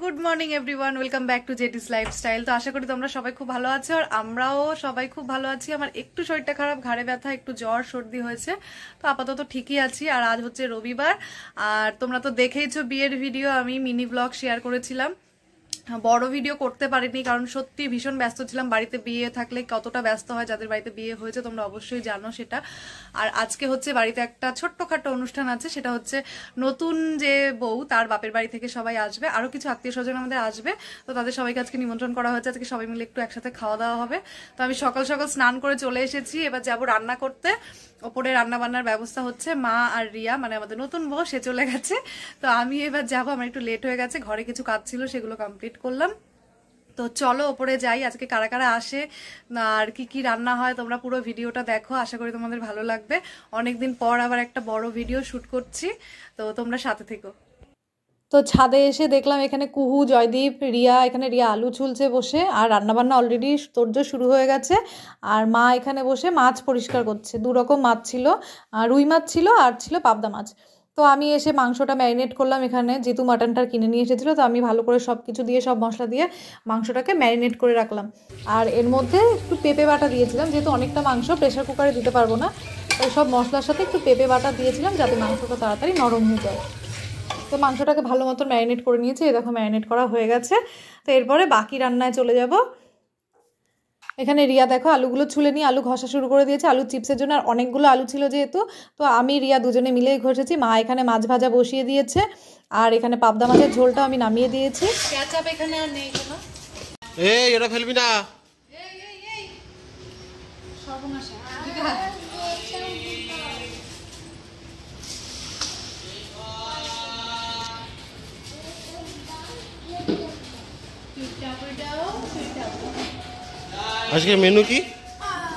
Good morning everyone, welcome back to JT's lifestyle. তো আশা করি তোমরা সবাই খুব ভালো আছো, আর আমরাও সবাই খুব ভালো আছি। আমার একটু শরীরটা খারাপ, ঘাড়ে ব্যথা, একটু জ্বর সর্দি হয়েছে, তো আপাতত ঠিকই আছি। আর আজ হচ্ছে রবিবার, আর তোমরা তো দেখেইছো বিয়ের ভিডিও, আমি মিনি ব্লগ শেয়ার করেছিলাম। বড় ভিডিও করতে পারিনি কারণ সত্যি ভীষণ ব্যস্ত ছিলাম। বাড়িতে বিয়ে থাকলে কতটা ব্যস্ত হয়, যাদের বাড়িতে বিয়ে হয়েছে তোমরা অবশ্যই জানো সেটা। আর আজকে হচ্ছে বাড়িতে একটা ছোট্টখাটো অনুষ্ঠান আছে, সেটা হচ্ছে নতুন যে বউ তার বাপের বাড়ি থেকে সবাই আসবে, আরো কিছু আত্মীয় স্বজন আমাদের আসবে। তো তাদের সবাইকে আজকে নিমন্ত্রণ করা হয়েছে, আজকে সবাই মিলে একটু একসাথে খাওয়া দাওয়া হবে। তো আমি সকাল সকাল স্নান করে চলে এসেছি, এবার যাবো রান্না করতে। ওপরে রান্না বান্নার ব্যবস্থা হচ্ছে, মা আর রিয়া মানে আমাদের নতুন বউ সে চলে গেছে। তো আমি এবার যাবো, আমার একটু লেট হয়ে গেছে, ঘরে কিছু কাজ ছিল সেগুলো কমপ্লিট করলাম। তো চলো ওপরে যাই, আজকে কারা কারা আসে আর কি কি রান্না হয় তোমরা পুরো ভিডিওটা দেখো, আশা করি তোমাদের ভালো লাগবে। অনেকদিন পর আবার একটা বড় ভিডিও শুট করছি, তো তোমরা সাথে থেকো। তো ছাদে এসে দেখলাম এখানে কুহু, জয়দীপ, রিয়া, এখানে রিয়া আলু ছুলছে বসে, আর রান্নাবান্না অলরেডি তোড়জোড় শুরু হয়ে গেছে। আর মা এখানে বসে মাছ পরিষ্কার করছে, দু রকম মাছ ছিল, রুই মাছ ছিল আর ছিল পাবদা মাছ। তো আমি এসে মাংসটা ম্যারিনেট করলাম, এখানে যেহেতু মাটনটা কিনে নিয়ে এসেছিলো, তো আমি ভালো করে সব কিছু দিয়ে, সব মশলা দিয়ে মাংসটাকে ম্যারিনেট করে রাখলাম। আর এর মধ্যে একটু পেঁপে বাটা দিয়েছিলাম, যেহেতু অনেকটা মাংস প্রেশার কুকারে দিতে পারবো না, তাই সব মশলার সাথে একটু পেঁপে বাটা দিয়েছিলাম যাতে মাংসটা তাড়াতাড়ি নরম হয়ে যায়। তো মাংসটাকে ভালো মতো ম্যারিনেট করে নিয়েছি, এই দেখো ম্যারিনেট করা হয়ে গেছে। তো এরপরে বাকি রান্নায় চলে যাব। এখানে রিয়া দেখো আলুগুলো ছুলে নিয়ে আলু ঘষা শুরু করে দিয়েছে আলু চিপসের জন্য, আর অনেকগুলো আলু ছিল যেহেতু, তো আমি রিয়া দুজনে মিলেই ঘষেছি। মা এখানে মাছ ভাজা বসিয়ে দিয়েছে, আর এখানে পাবদা মাছের ঝোলটা আমি নামিয়ে দিয়েছি। কেচাপ এখানে আর নেই কোনো, এই এটা ফেলবি না। সর্বনাশা। আজকের মেনু কি?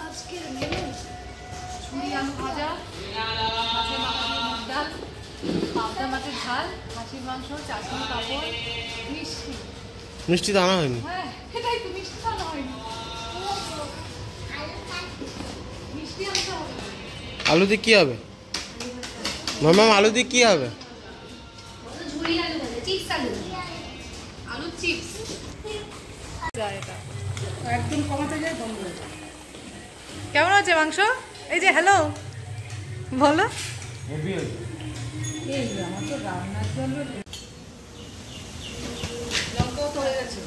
আজকের মেনু ছুরি আলু ভাজা, মাছের মাথা দিয়ে মুগ ডাল, পাবদা মাছের ঝাল, খাসির মাংস, চাটনি, পাঁপড়, মিষ্টি। মিষ্টি তো আনা হয়নি। হ্যাঁ এটাই তো, মিষ্টি তো আনা হয়নি, মিষ্টি আনতে হবে। আলু দিয়ে কি হবে মামা? আলু দিয়ে কি হবে? ঝুরি আলু ভাজা, চিপস আলু, আলু চিপস। এটা একদম কমাতে যায় বন্ধ হয়ে যায়। কেমন আছে মাংস? এই যে হ্যালো বলো। এই আমার তো রান্নার জন্য লঙ্কাও পড়ে গেছে।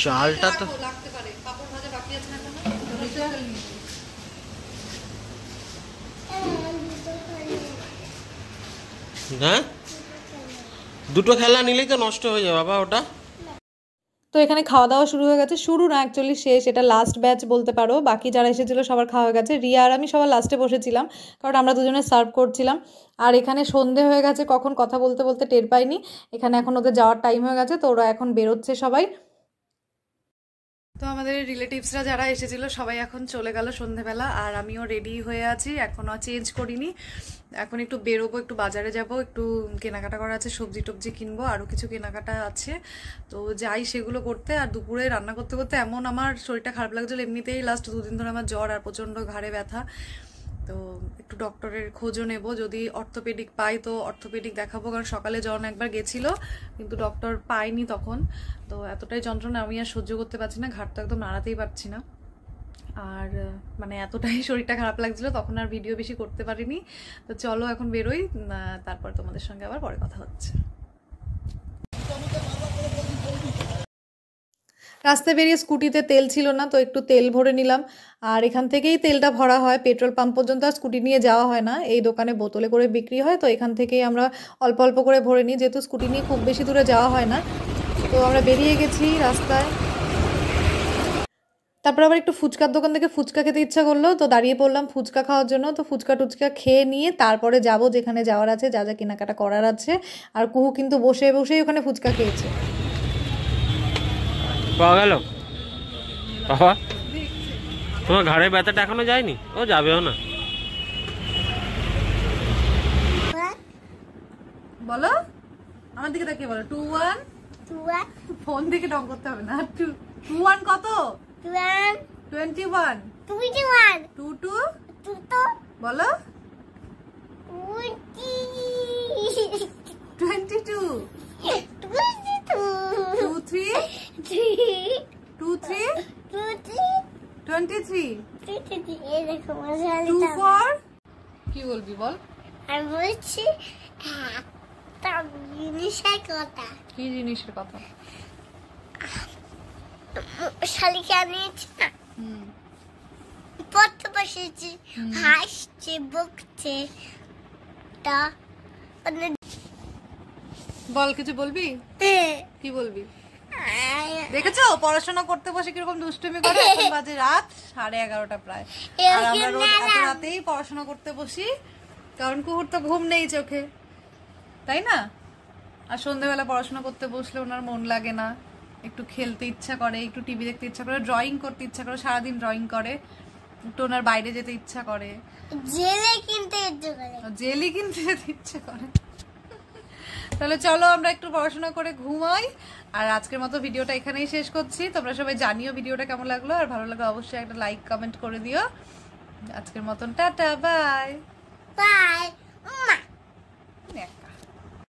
চালটা তো লাগতে পারে, পাপড় ভাজা বাকি আছে না কেন? হ্যাঁ, দুটো খেলা নিলেই তো নষ্ট হয়ে যাবে বাবা ওটা। তো এখানে খাওয়া দাওয়া শুরু হয়ে গেছে, শুরু না অ্যাকচুয়ালি শেষ, এটা লাস্ট ব্যাচ বলতে পারো। বাকি যারা এসেছিলো সবার খাওয়া হয়ে গেছে, রিয়া আর আমি সবার লাস্টে বসেছিলাম কারণ আমরা দুজনে সার্ভ করছিলাম। আর এখানে সন্ধে হয়ে গেছে, কখন কথা বলতে বলতে টের পাইনি। এখানে এখন ওদের যাওয়ার টাইম হয়ে গেছে, তো ওরা এখন বেরোচ্ছে সবাই। তো আমাদের রিলেটিভসরা যারা এসেছিলো সবাই এখন চলে গেল সন্ধেবেলা, আর আমিও রেডি হয়ে আছি, এখনও চেঞ্জ করিনি। এখন একটু বেরোবো, একটু বাজারে যাব, একটু কেনাকাটা করা আছে, সবজি টবজি কিনবো, আরও কিছু কেনাকাটা আছে, তো যাই সেগুলো করতে। আর দুপুরে রান্না করতে করতে এমন আমার শরীরটা খারাপ লাগছিল, এমনিতেই লাস্ট দুদিন ধরে আমার জ্বর আর প্রচণ্ড ঘাড়ে ব্যথা। তো একটু ডক্টরের খোঁজও নেব, যদি অর্থোপেডিক পাই তো অর্থোপেডিক দেখাবো, কারণ সকালে জন একবার গেছিল কিন্তু ডক্টর পাইনি তখন। তো এতটাই যন্ত্রণা আমি আর সহ্য করতে পারছি না, ঘাটটা একদম নাড়াতেই পারছি না, আর মানে এতটাই শরীরটা খারাপ লাগছিল তখন আর ভিডিও বেশি করতে পারিনি। তো চলো এখন বেরোই, তারপর তোমাদের সঙ্গে আবার পরে কথা হচ্ছে। রাস্তায় বেরিয়ে স্কুটিতে তেল ছিল না, তো একটু তেল ভরে নিলাম। আর এখান থেকেই তেলটা ভরা হয়, পেট্রোল পাম্প পর্যন্ত আর স্কুটি নিয়ে যাওয়া হয় না, এই দোকানে বোতলে করে বিক্রি হয়, তো এখান থেকেই আমরা অল্প অল্প করে ভরে নিই, যেহেতু স্কুটি নিয়ে খুব বেশি দূরে যাওয়া হয় না। তো আমরা বেরিয়ে গেছি রাস্তায়। তারপর আবার একটু ফুচকার দোকান থেকে ফুচকা খেতে ইচ্ছা করলো, তো দাঁড়িয়ে পড়লাম ফুচকা খাওয়ার জন্য। তো ফুচকা টুচকা খেয়ে নিয়ে তারপরে যাব যেখানে যাওয়ার আছে, যা যা কেনাকাটা করার আছে। আর কুহু কিন্তু বসে বসেই ওখানে ফুচকা খেয়েছে। পাওয়া গেল বাবা? তোমার ঘাড়ে ব্যথাটা এখনো যায়নি? ও যাবেও না। বলো আমার দিকে তাকিয়ে বলো, 2 1 ফোন দিকে ঢং করতে হবে না। 2 1 কত? 21 2 2 বলো। টু ফর কি বলবি বল? আমি বলছি একটা জিনিসের কথা। কি জিনিসের কথা? শালিকে আনিয়েছি না, হুম পড়তে বসেছি, হাসছে বকছে, তা বল, কিছু বলবি? কি বলবি? দেখেছো পড়াশোনা করতে বসে কিরকম দুষ্টুমি করে। এখন বাজে রাত 11:30 প্রায়, আর আমরা রোজ এত রাতেই পড়াশোনা করতে বসি, কারণ কুকুর তো ঘুম নেই চোখে, তাই না? আর সন্ধ্যেবেলা পড়াশোনা করতে বসলে ওনার মন লাগে না, একটু খেলতে ইচ্ছা করে, একটু টিভি দেখতে ইচ্ছা করে, ড্রয়িং করতে ইচ্ছা করে, সারাদিন ড্রয়িং করে, একটু ওনার বাইরে যেতে ইচ্ছা করে, জেলে কিনতে ইচ্ছে করে, জেলি কিনতে যেতে ইচ্ছা করে। তাহলে চলো আমরা একটু পড়াশোনা করে ঘুমাই, আর আজকের মতো ভিডিওটা এখানেই শেষ করছি। তোমরা সবাই জানিও ভিডিওটা কেমন লাগলো, আর ভালো লাগলে অবশ্যই একটা লাইক কমেন্ট করে দিও। আজকের মতন টাটা, বাই বাই।